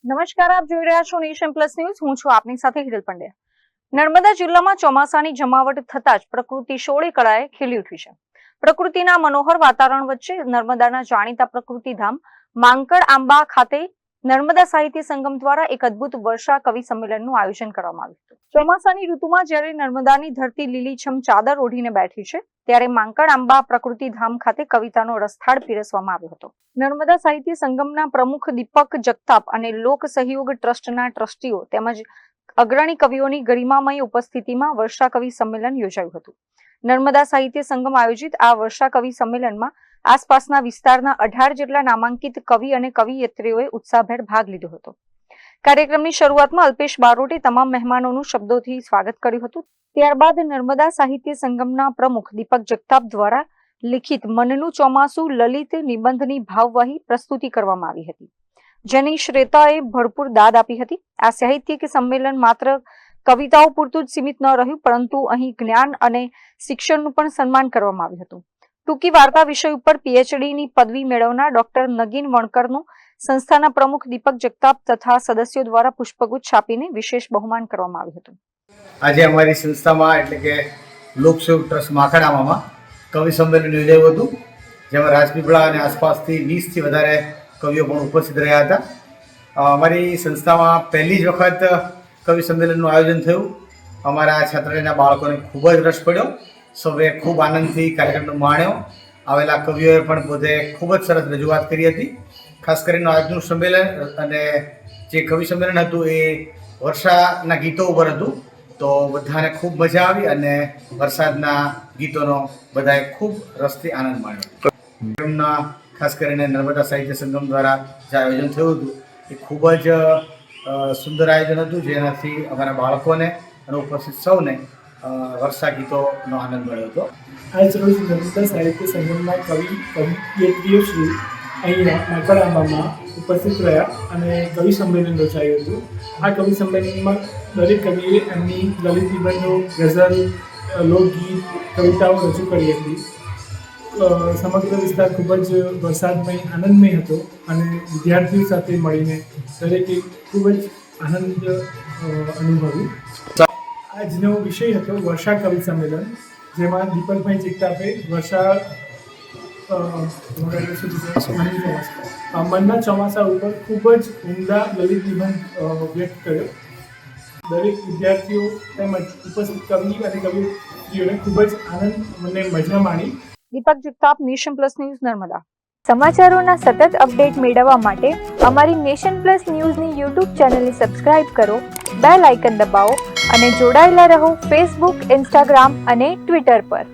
નમસ્કાર, આપ જોઈ રહ્યા છો નેશન પ્લસ ન્યૂઝ. હું છું આપની સાથે હિરલ પંડ્યા. નર્મદા જિલ્લામાં ચોમાસાની જમાવટ થતા જ પ્રકૃતિ સોળે કળાએ ખીલી ઉઠી છે. પ્રકૃતિના મનોહર વાતાવરણ વચ્ચે નર્મદાના જાણીતા પ્રકૃતિધામ માંકડ આંબા ખાતે નર્મદા સાહિત્ય સંગમ દ્વારા એક અદ્ભુત વર્ષા કવિ સંમેલનનું આયોજન કરવામાં આવ્યું હતું. ચોમાસાની ઋતુમાં જ્યારે નર્મદાની ધરતી લીલીછમ ચાદર ઓઢીને બેઠી છે, ત્યારે માંકડ આંબા પ્રકૃતિધામ ખાતે કવિતાનો રસથાળ પીરસવામાં આવ્યો હતો. નર્મદા સાહિત્ય સંગમના પ્રમુખ દીપક જગતાપ અને લોક સહયોગ ટ્રસ્ટના ટ્રસ્ટીઓ તેમજ અગ્રણી કવિઓની ગરિમામય ઉપસ્થિતિમાં વર્ષા કવિ સંમેલન યોજાયું હતું. નર્મદા સાહિત્ય સંગમ આયોજિત આ વર્ષા કવિ સંમેલનમાં આસપાસના વિસ્તારના 18 જેટલા નામાંકિત કવિ અને કવિયત્રીઓએ ઉત્સાહભેર ભાગ લીધો હતો. કાર્યક્રમની શરૂઆતમાં અલ્પેશ બારોટે તમામ મહેમાનોનું શબ્દોથી સ્વાગત કર્યું હતું. ત્યારબાદ નર્મદા સાહિત્ય સંગમના પ્રમુખ દીપક જગતાપ દ્વારા લિખિત મનનું ચોમાસું લલિત નિબંધની ભાવવાહી પ્રસ્તુતિ કરવામાં આવી હતી, જેની શ્રેતાએ ભરપૂર દાદ આપી હતી. આ સાહિત્યિક સંમેલન માત્ર કવિતાઓ પૂરતું જ સીમિત ન રહ્યું, પરંતુ અહીં જ્ઞાન અને શિક્ષણનું પણ સન્માન કરવામાં આવ્યું હતું. ટૂંકી વાર્તા વિષય ઉપર પીએચડીની પદવી મેળવનાર ડોક્ટર નગીન વણકરનું સંસ્થાના પ્રમુખ દીપક જગતાપ તથા સદસ્યો દ્વારા પુષ્પગુચ્છ આપીને વિશેષ બહુમાન કરવામાં આવ્યું હતું. આજે અમારી સંસ્થામાં એટલે કે લોકસેવક ટ્રસ્ટ માંકડામાં કવિ સંમેલન યોજાયું હતું, જેમાં રાજપીપળા અને આસપાસથી 20થી વધારે કવિઓ પણ ઉપસ્થિત રહ્યા હતા. અમારી સંસ્થામાં પહેલી જ વખત કવિ સંમેલનનું આયોજન થયું. અમારા છાત્રાલયના બાળકોને ખૂબ જ રસ પડ્યો. સૌએ ખૂબ આનંદથી કાર્યક્રમનો માણ્યો. આવેલા કવિઓએ પણ પોતે ખૂબ જ સરસ રજૂઆત કરી હતી. ખાસ કરીને આજનું સંમેલન અને જે કવિ સંમેલન હતું એ વર્ષાના ગીતો ઉપર હતું, તો બધાને ખૂબ મજા આવી અને વરસાદના ગીતોનો બધાએ ખૂબ રસથી આનંદ માણ્યો. એમના ખાસ કરીને નર્મદા સાહિત્ય સંગમ દ્વારા જે આયોજન થયું હતું એ ખૂબ જ સુંદર આયોજન હતું, જેનાથી અમારા બાળકોને અને ઉપસ્થિત સૌને વર્ષા ગીતોનો આનંદ મળ્યો હતો. આજ રોજ નર્મદા સાહિત્ય સંગમના કવિયત્રીઓ શ્રી અહીંયા માંકડ આંબામાં ઉપસ્થિત રહ્યા અને કવિ સંમેલન યોજાયું હતું. આ કવિ સંમેલનમાં દરેક કવિએ એમની લલિત નિબંધો, ગઝલ, લોકગીત, કવિતાઓ રજૂ કરી હતી. સમગ્ર વિસ્તાર ખૂબ જ વરસાદમય, આનંદમય હતો અને વિદ્યાર્થીઓ સાથે મળીને દરેકે ખૂબ જ આનંદ અનુભવ્યું. આજનો વિષય હતો વર્ષા કવિ સંમેલન, જેમાં દીપકભાઈ જગતાપે વર્ષા મનના ચોમાસા ઉપર ખૂબ જ ઉમદા લલિત નિબંધ વ્યક્ત કર્યો. દરેક વિદ્યાર્થીઓ તેમજ ઉપસ્થિત કવિ અને કવિઓને ખૂબ જ આનંદ અને મજા માણી. Deepak Jagtap, nation plus news, Narmada. સમાચારોના સતત અપડેટ મેળવવા માટે અમારી નેશન પ્લસ ન્યૂઝની યુટ્યુબ ચેનલને સબસ્ક્રાઇબ કરો, બેલ આઇકન દબાવો અને જોડાયેલા રહો ફેસબુક, ઇન્સ્ટાગ્રામ અને ટ્વિટર પર.